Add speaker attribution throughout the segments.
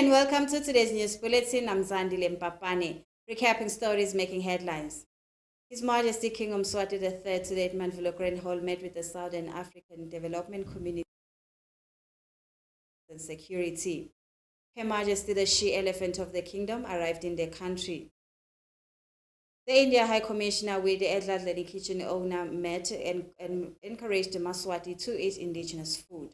Speaker 1: and welcome to today's news bulletin. I'm Zandile Mpapane, recapping stories making headlines. His Majesty King Yemaswati III today at Mandvulokren Hall met with the Southern African Development Community and Security. Her Majesty the She-Elephant of the Kingdom arrived in the country. The India High Commissioner with the Edladleni Kitchen owner met and encouraged Yemaswati to eat indigenous food.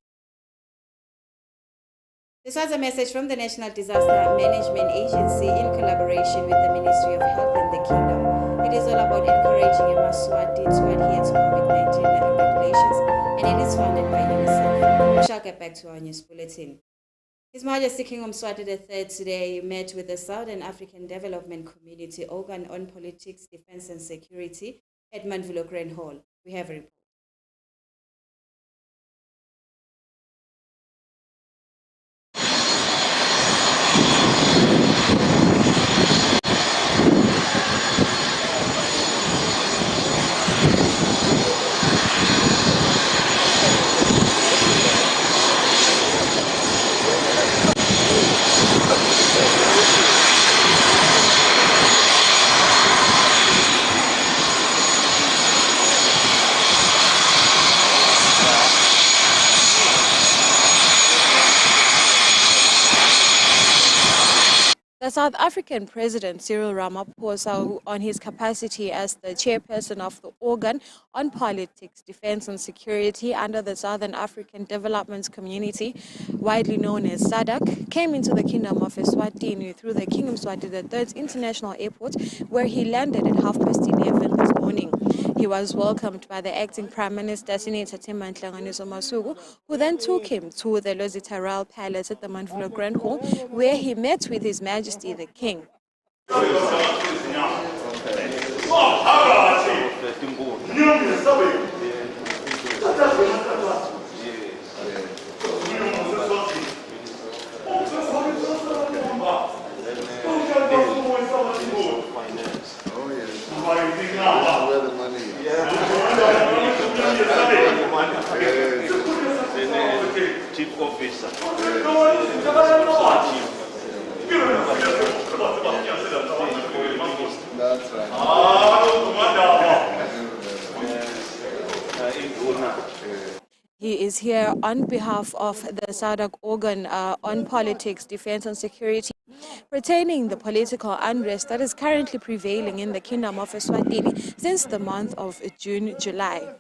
Speaker 1: This was a message from the National Disaster Management Agency in collaboration with the Ministry of Health in the Kingdom. It is all about encouraging Yemaswati to adhere to COVID-19 regulations, and it is funded by UNICEF. We shall get back to our news bulletin. His Majesty King Yemaswati III today met with the Southern African Development Community organ on politics, defense and security at Mandvulokren Hall. We have a report. The South African President Cyril Ramaphosa, who on his capacity as the chairperson of the organ on politics, defense and security under the Southern African Development Community, widely known as SADC, came into the Kingdom of Eswatini through the King Yemaswati III's International Airport, where he landed at 11:30 this morning. He was welcomed by the acting Prime Minister, Senator Nhlanganiso Masuku, who then took him to the Lozita Royal Palace at the Mandvulokren Hall, where he met with His Majesty the King.
Speaker 2: Chief officer. That's right.
Speaker 1: He is here on behalf of the SADC organ on politics, defense and security, pertaining the political unrest that is currently prevailing in the Kingdom of Eswatini since the month of June-July.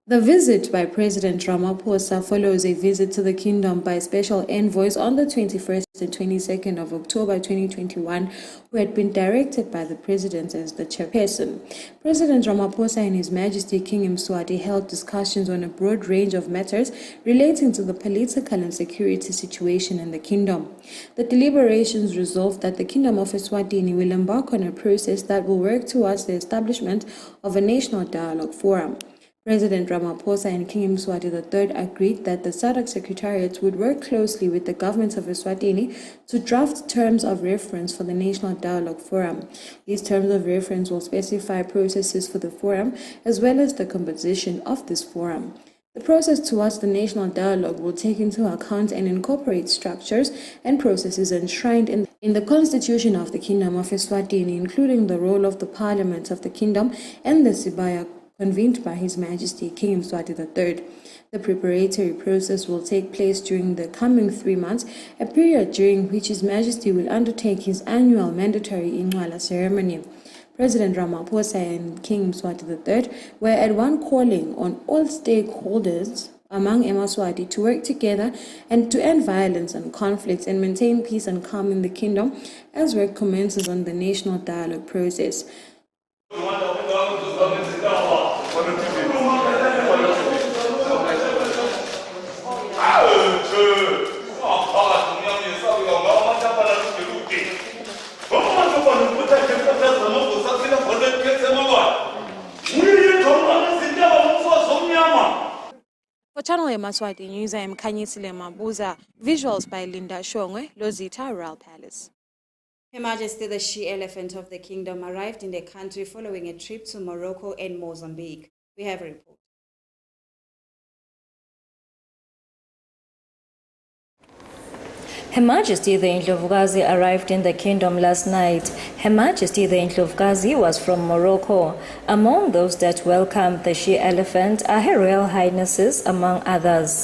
Speaker 1: The visit by President Ramaphosa follows a visit to the kingdom by special envoys on the 21st and 22nd of October 2021, who had been directed by the President as the chairperson. President Ramaphosa and His Majesty King Yemaswati held discussions on a broad range of matters relating to the political and security situation in the kingdom. The deliberations resolved that the Kingdom of Eswatini will embark on a process that will work towards the establishment of a national dialogue forum. President Ramaphosa and King Yemaswati III agreed that the SADC Secretariat would work closely with the government of Eswatini to draft terms of reference for the National Dialogue Forum. These terms of reference will specify processes for the forum as well as the composition of this forum. The process towards the national dialogue will take into account and incorporate structures and processes enshrined in the Constitution of the Kingdom of Eswatini, including the role of the Parliament of the Kingdom and the Sibaya convened by His Majesty King Yemaswati III. The preparatory process will take place during the coming 3 months, a period during which His Majesty will undertake his annual mandatory Ingcwala ceremony. President Ramaphosa and King Yemaswati III were at one calling on all stakeholders among Yemaswati to work together and to end violence and conflicts and maintain peace and calm in the kingdom as work commences on the national dialogue process. For Channel Yemaswati News, I am Kanyisile Mabuza. Visuals by Linda Shongwe, Lozita Royal Palace. Her Majesty the She-Elephant of the Kingdom arrived in the country following a trip to Morocco and Mozambique. We have a report.
Speaker 3: Her Majesty the Indlovukazi arrived in the kingdom last night. Her Majesty the Indlovukazi was from Morocco. Among those that welcomed the she-elephant are Her Royal Highnesses, among others.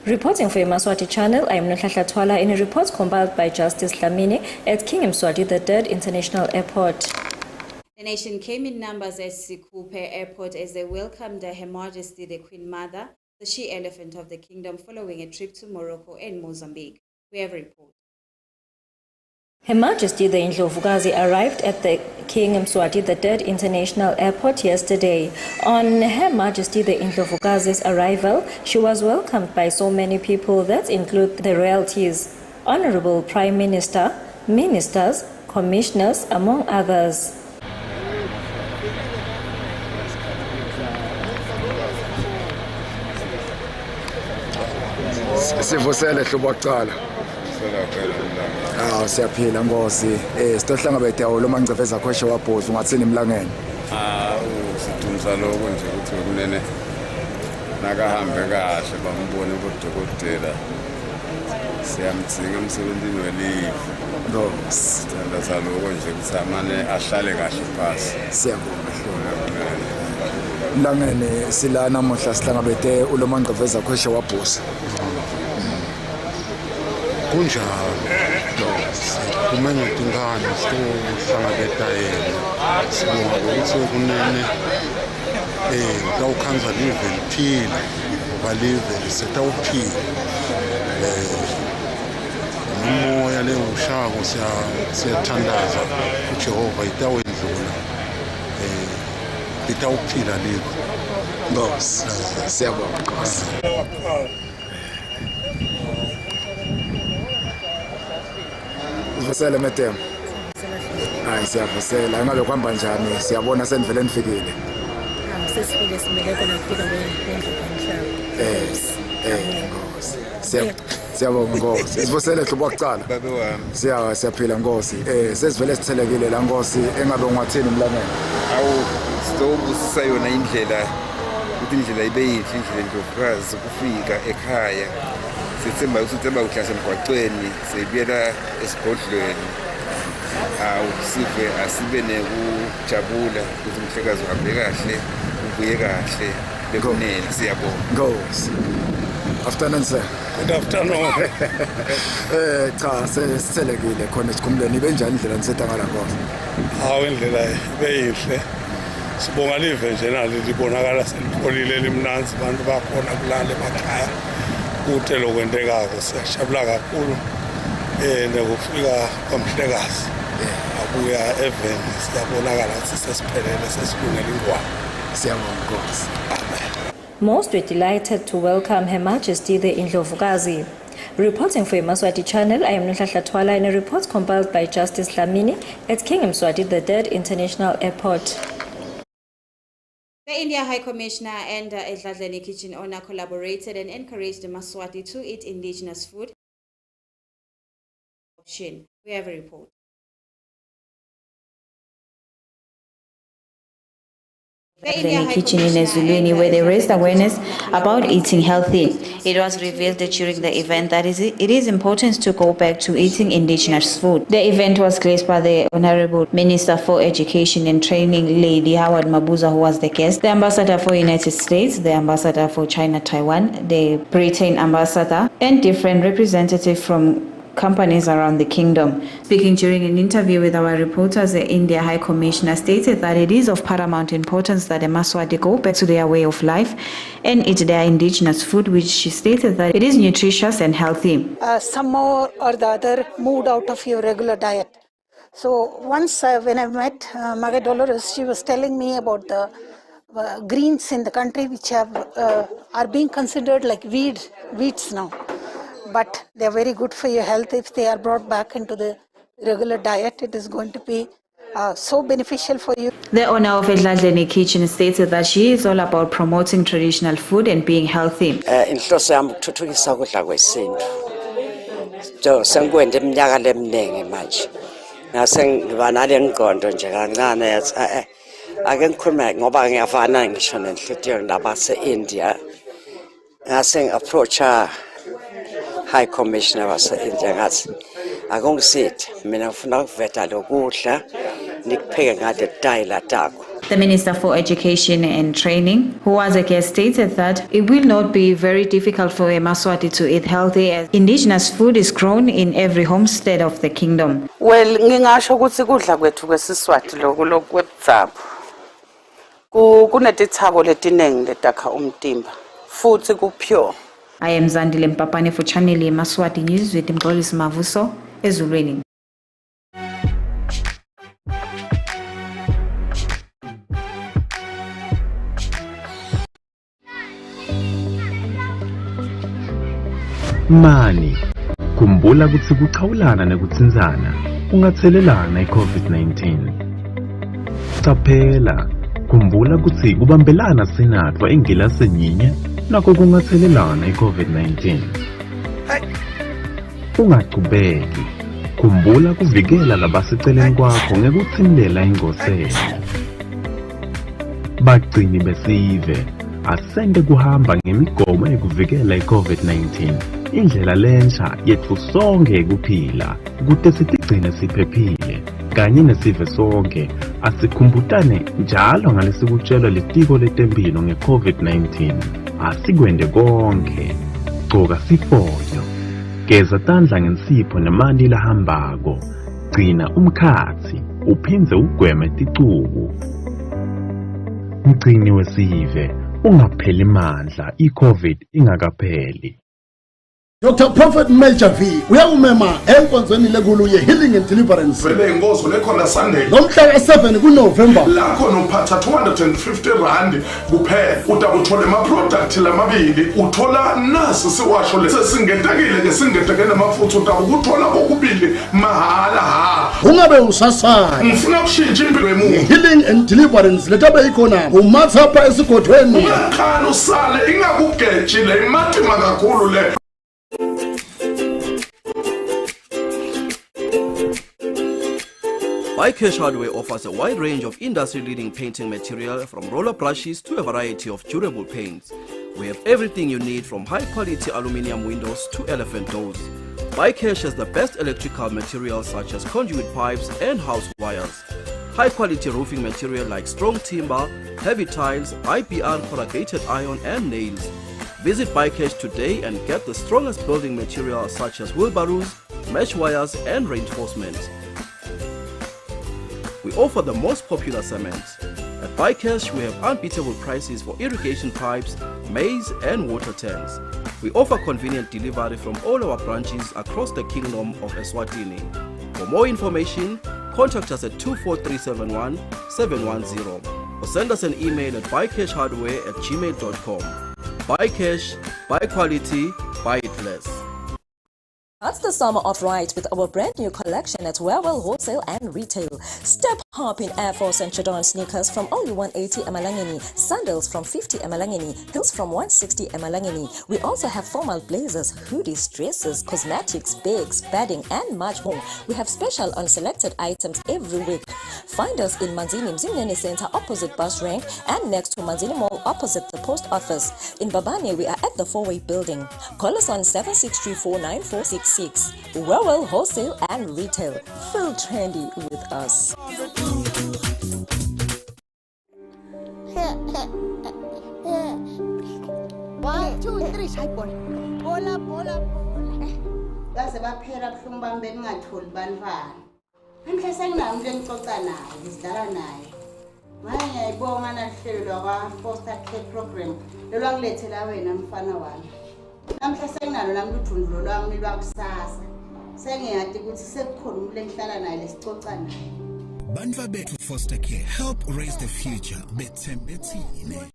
Speaker 3: Reporting for Yemaswati channel, I am Nohlatla Twala in a report compiled by Justice Dlamini at King Yemaswati III International Airport.
Speaker 4: The nation came in numbers at Sikupe Airport as they welcomed Her Majesty the Queen Mother, the she-elephant of the kingdom, following a trip to Morocco and Mozambique. We have a report.
Speaker 3: Her Majesty the Indlovukazi arrived at the King Yemaswati III International Airport yesterday. On Her Majesty the Indlovukazi's arrival, she was welcomed by so many people that include the royalties, Honorable Prime Minister, ministers, commissioners, among others.
Speaker 5: Siyaphila Nkosi. Sitohlanga betawula mangcefeza khweshe wabhoza ungathini emlangeni.
Speaker 6: Sidumisa lokho nje ukuthi kunene nakahambe kahle bambone kodokotela. Siyamthika emsebenzini welive. Sithanda saloko nje ukuthi amane ahlale kahle phasi.
Speaker 5: Siyabonga emlangeni sila namuhla sihlangabete ulomangcefeza khweshe wabhoza.
Speaker 7: Kunjalo kuma ngetingane sihlangabeta yena sibonga ukuthi kunene kawukhanza live liphila ngoba live setawuphila umoya lewushako siyathandaza uJehova itawendlula itawuphila live.
Speaker 5: Nkosi siyabonga Nkosi. Vusele Metem. Hayi siyavusela ngabe kuhamba njani siyabona senivele nifikile.
Speaker 8: Sesifike simele kona kufika
Speaker 5: Nkosi. Siyabonga Nkosi. Sivusele hlobo wakucala.
Speaker 6: Baba wami.
Speaker 5: Siyaphila Nkosi. Sesivele sithelekile la Nkosi engabe ungathini emlangeni.
Speaker 6: Awu sitobusisa yona indlela ukuthi indlela ibe yinhle indlela Indlovukazi ukufika ekhaya. Sithemba ukuthi uhlase emgwaqweni sibuyela esigodlweni. Sive asibe nekujabula ukuthi umhlekazi uhambe kahle ubuye kahle bekunene siyabonga.
Speaker 5: Nkosi. Afternoon, sir.
Speaker 6: Good afternoon.
Speaker 5: Cha sithelekile khona esikhumulweni benjani indlela nisetha ngala Nkosi.
Speaker 6: Hawu indlela beyinhle. Sibonga live nje nalo libonakala selipholile limnanzi abantu bakhona kulale emakhaya. Kuthe lokwendekako siyajabula kakhulu. Nekufika komhlekazi. Abuya even siyabonakala sisesiphelele sesilungela ingwane.
Speaker 5: Siyabonga Nkosi.
Speaker 3: Most were delighted to welcome Her Majesty the Indlovukazi. Reporting for Yemaswati channel, I am Nhlanhla Thwala in a report compiled by Justice Dlamini at King Mswati III International Airport.
Speaker 4: The India High Commissioner and Edladleni kitchen owner collaborated and encouraged the Yemaswati to eat indigenous food. We have a report.
Speaker 9: The kitchen in ESWATINI, where they raised awareness about eating healthy. It was revealed during the event that it is important to go back to eating indigenous food. The event was graced by the Honorable Minister for Education and Training, Lady Howard Mabuza, who was the guest, the Ambassador for United States, the Ambassador for China, Taiwan, the Britain Ambassador, and different representatives from companies around the kingdom. Speaking during an interview with our reporters, the India High Commissioner stated that it is of paramount importance that the Yemaswati go back to their way of life and eat their indigenous food, which she stated that it is nutritious and healthy.
Speaker 10: Some or the other moved out of your regular diet. So once when I met Maga Dolores, she was telling me about the greens in the country which are being considered like weeds now. But they are very good for your health if they are brought back into the regular diet. It is going to be so beneficial for you.
Speaker 9: The owner of Edladleni Kitchen stated that she is all about promoting traditional food and being healthy.
Speaker 11: Inhloso yami ukuthuthukisa ukudla kwesintu. Sengikwende iminyaka leminingi manje. Ngase ngiba nale ngqondo nje kancane yathi ake ngikhulume ngoba ngiyafana ngisho nenhlitiyo nabase India. Ngase approacha High Commissioner was India ngathi akungisithi mina ngifuna ukuveta lokudla nikupheke ngade dayila takho.
Speaker 9: The Minister for Education and Training, who was a guest, stated that it will not be very difficult for Yemaswati to eat healthy as indigenous food is grown in every homestead of the kingdom.
Speaker 11: Well, ngingasho ukuthi kudla kwethu kwesiSwati lokwethu kunetithako letinengi letakha umtimba futhi kupure.
Speaker 9: I am Zandile Mpapane for Channel Yemaswati News with Mxolisi Mavuso, ESWATINI.
Speaker 12: Mani, khumbula ukuthi kuchawulana nekutsinzana ungathelelana iCovid-19. Qaphela, khumbula ukuthi kubambelana sinatwa ingilasini yinye nakho kungathelelana iCovid-19. Ungaqhubeki, khumbula kuvikela labaseceleni kwakho ngekuthimlela ingosela. Bagcini besive, asende kuhamba ngemigomo ekuvikela iCovid-19. Indlela lensha yethu sonke ukuphila, kude sitigcine siphephile. Kanye nesive sonke, asikhumbutane njalo ngalesikutshelwa litiko letempilo ngeCovid-19. Asikwende konke, gcoka sifonyo, geza tandla ngensipho nemanti lahambako, gcina umkhathi, uphindze ugweme ticuku. Mgcini wesive, ungapheli mandla, iCovid ingakapheli.
Speaker 13: Dr. Prophet Major V uyawumema enkonzweni lekulu ye-Healing and Deliverance
Speaker 14: vele ingozo lekhona Sunday
Speaker 13: ngomhla ka-7 kuNovemba
Speaker 14: lakho nophatha 250 rand kuphela utakuthola ama-product lamabili uthola nasi siwasho lesesingetekile ke singeteke namafutha utakuthola kokubili mahala ha
Speaker 13: ungabe usasaya
Speaker 14: ngifuna ukushintsha impilo yomuntu.
Speaker 13: Healing and Deliverance letabe ikhona umathapha esigodweni
Speaker 14: ungaqala usale ingakugejile imatima kakhulu le.
Speaker 15: Bycash Hardware offers a wide range of industry-leading painting material from roller brushes to a variety of durable paints. We have everything you need from high-quality aluminium windows to elephant doors. Bycash has the best electrical materials such as conduit pipes and house wires. High-quality roofing material like strong timber, heavy tiles, IPR corrugated iron and nails. Visit BuyCash today and get the strongest building materials such as wheelbarrows, mesh wires and reinforcements. We offer the most popular cement. At BuyCash, we have unbeatable prices for irrigation pipes, maize and water tanks. We offer convenient delivery from all our branches across the Kingdom of Eswatini. For more information, contact us at 24371 710 or send us an email at buycashhardware@gmail.com. BuyCash, buy quality, buy it less.
Speaker 3: That's the summer of right with our brand new collection at Wellwell Wholesale and Retail. Step hop in Air Force and Chadon sneakers from only 180 emalangeni, sandals from 50 emalangeni, heels from 160 emalangeni. We also have formal blazers, hoodies, dresses, cosmetics, bags, bedding and much more. We have special on selected items every week. Find us in Manzini Mzimnene Center opposite bus rank and next to Manzini Mall opposite the post office. In Babane, we are at the 4-way building. Call us on 76349466. Wellwell Wholesale and Retail. Feel trendy with us.
Speaker 16: 1, 2, 3 shaya bola baze baphela buhlungu bami bengingatholi banivana namhla senginayo umuntu engixoxa naye ngidlala naye manje ngiyayibonga nahlelo lwakwa-foster care program lolwangilethela wena mfana wami namhla senginalo nami luthundulo lwami lwakusasa sengiyade ukuthi sekukhona umuntu engihlala naye lesixoxa naye
Speaker 17: Banva bethu foster care help raise the future bethembethine.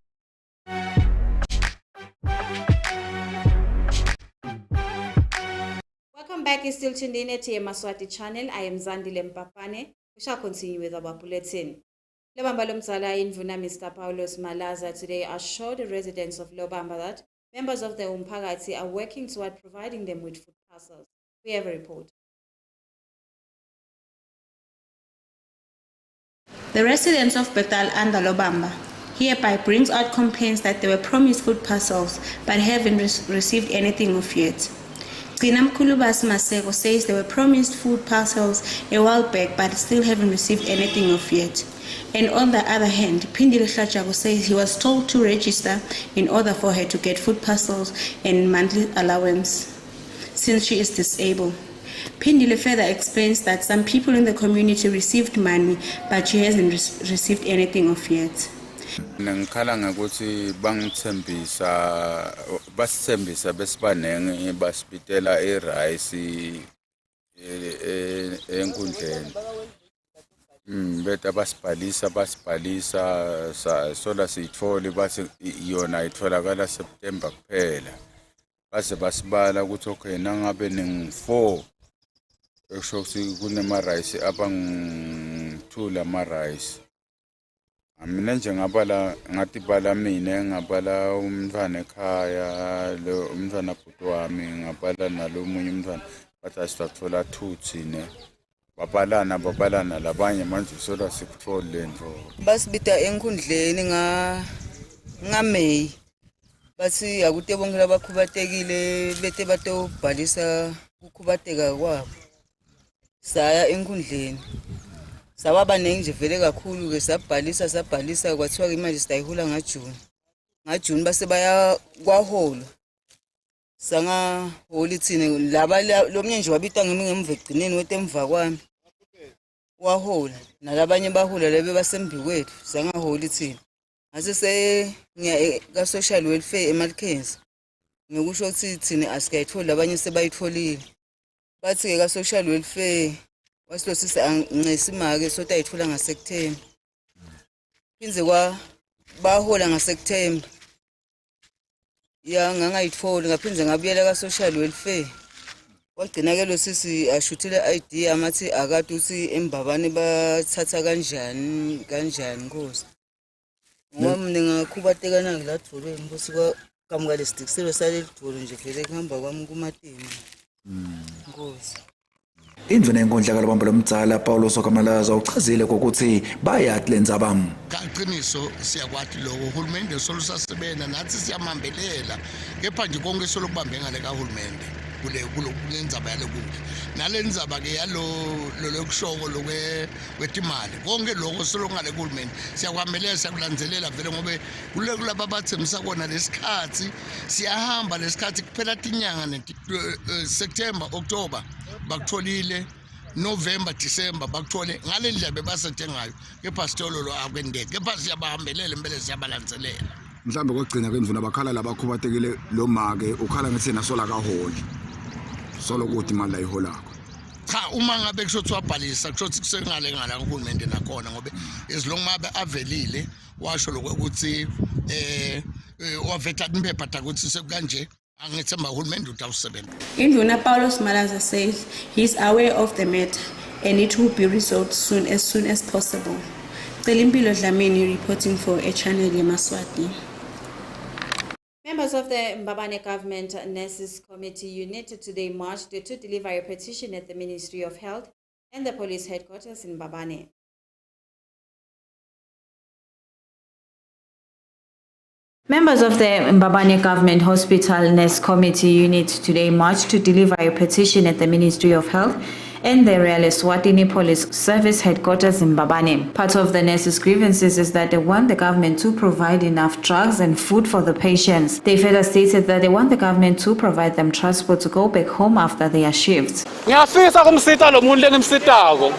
Speaker 4: Welcome back. You're still tuned in at Yemaswati channel. I am Zandile Mpapane. We shall continue with our bulletin. Lobamba Lomzala Invuna Mr. Paulos Malaza today assured the residents of Lobamba that members of the Umpagati are working toward providing them with food parcels. We have a report.
Speaker 18: The residents of Betal and Lobamba hereby brings out complaints that they were promised food parcels but haven't received anything of yet. Gcinam Kulubas Masego says they were promised food parcels a while back but still haven't received anything of yet. And on the other hand, Pindile Shachago says he was told to register in order for her to get food parcels and monthly allowance since she is disabled. Pindile further explains that some people in the community received money but she hasn't received anything of yet.
Speaker 6: Ngikhala ngakuthi basithembisa besibanenge basipitela rice enkundleni beta basibhalisa sola siyithole base yona itholakala September kuphela base basibala ukuthi okay nangabe ning4 esho ukuthi kunema rice abang2 ma rice mina nje ngabala ngathi bala mina ngabala umntwana ekhaya lo umntwana bhuti wami ngabala nalomunye umntwana bathi asithola 2 thine babalana labanye manje sola sikuthole nto
Speaker 19: basibita enkundleni ngaMay bathi akutebongela bakhubatekile bete batobhalisa ukukhubateka kwabo saya enkundleni sababa nje vele kakhulu ke sabhalisa kwathiwa imali sitayihula ngaJune base baya kwahola sanga holi thine laba lomnye nje wabita ngemva egcineni wetemva kwami wahola nalabanye bahula lebe basembi kwethu sanga holi thine ngase ngiya ka social welfare eMalkenzi ngikusho ukuthi thine asikayitholi abanye sebayitholile bathi ke ka social welfare wasilo sisa ngesimake sota ayithola ngaSeptember phinze kwa bahola ngaSeptember ya ngangayitholi ngaphinze ngabuyela ka social welfare wagcina ke lo sisi ashuthile ID amathi akade uthi embabane bathatha kanjani Nkosi ngoba ngingakhubatekana la dolweni Nkosi kwakamuka lesitikselo sale lidolo nje vele kuhamba kwami kumatini Nkosi.
Speaker 20: Indvuna yenkundla kalobamba lomdzala Paulos Okamalaza uchazile ukuthi bayathi lenza bam.
Speaker 7: Qiniso siyakwathi lokho uhulumende solusasebenza nathi siyamambelela kepha nje konke solokubambe ngale kahulumende.
Speaker 13: kulendzaba yalokudla nale ndzaba ke yalo lokushoko kwetimali konke lokho solongale kuhulumeni siyakwambelela siyakulandzelela vele ngobe kulaba bathembisa kona lesikhathi siyahamba lesikhathi kuphela tinyanga September October bakutholile November December bakuthole ngale ndlela bebasethe ngayo kepha sitololo akwendeke kepha siyabahambelela impela siyabalandzelela mhlambe kokugcina kwemvuna bakhala labakhubatekile lo make ukhala ngithi nasola kaholi solo kuthi imali ayiholako cha uma ngabe kushothi wabhalisa kushothi kusengale ngala kuhulumende nakhona ngobe esilongu mabe avelile washo lokuthi wavetha impepha takuthi sekanje angithemba uhulumende utawusebenza.
Speaker 18: Induna Paulos Malaza says he's aware of the matter and it will be resolved soon as possible. Celimpilo Dlamini reporting for a channel Yemaswati.
Speaker 4: Members of the Mbabane Government Nurses Committee Unit today marched to deliver a petition at the Ministry of Health and the police headquarters in Mbabane.
Speaker 9: Members of the Mbabane Government Hospital Nurse Committee Unit today marched to deliver a petition at the Ministry of Health and the ESWATINI Police Service headquarters in Mbabane. Part of the nurses' grievances is that they want the government to provide enough drugs and food for the patients. They further stated that they want the government to provide them transport to go back home after their shifts.
Speaker 21: Ngiyafisa kumsita lo muntu lengimsitako.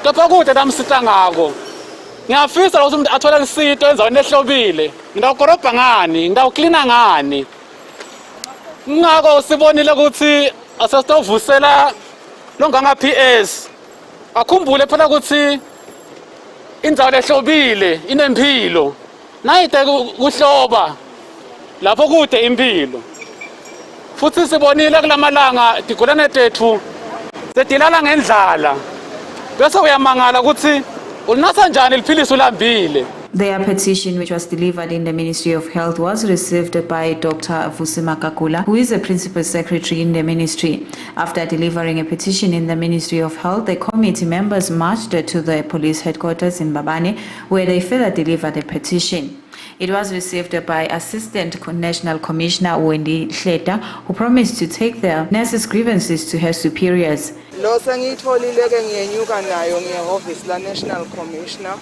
Speaker 21: Kepha kude namsita ngako. Ngiyafisa ukuthi umuntu athola isito enzaweni ehlobile. Ngidawukorobha ngani, ngidawuklina ngani. Ngako sibonile ukuthi asesitowuvusela longanga PS. Akhumbule phela ukuthi indzawo lehlobile inempilo. Nayite kuhloba lapho kude impilo. Futhi sibonile kulamalanga tigulane tethu setilala ngendlala. Bese uyamangala ukuthi ulinasa njani liphilisa ulambile.
Speaker 9: Their petition, which was delivered in the Ministry of Health, was received by Dr. Vusima Kakula, who is the Principal Secretary in the ministry. After delivering a petition in the Ministry of Health, the committee members marched to the police headquarters in Mbabane, where they further delivered the petition. It was received by Assistant National Commissioner Wendy Hleta, who promised to take their nurses' grievances to her superiors.
Speaker 19: National Commissioner.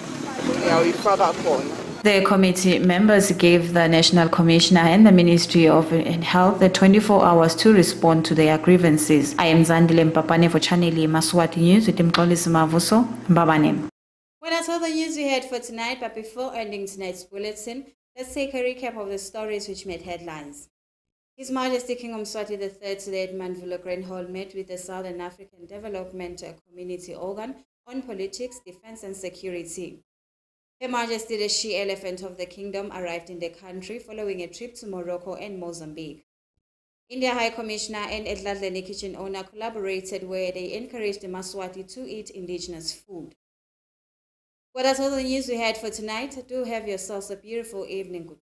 Speaker 9: The committee members gave the National Commissioner and the Ministry of Health the 24 hours to respond to their grievances. I am Zandile Mpapane for Channel Yemaswati News with Mkolisi Mavuso, Mbabane.
Speaker 4: Well, that's all the news we had for tonight, but before ending tonight's bulletin, let's take a recap of the stories which made headlines. His Majesty King Mswati III today at Manvulo Grand Hall met with the Southern African Development Community Organ on politics, defense and security. Her Majesty the She-Elephant of the Kingdom arrived in the country following a trip to Morocco and Mozambique. India High Commissioner and Edladleni kitchen owner collaborated where they encouraged the Yemaswati to eat indigenous food. Well, that's all the news we had for tonight. Do have yourselves a beautiful evening.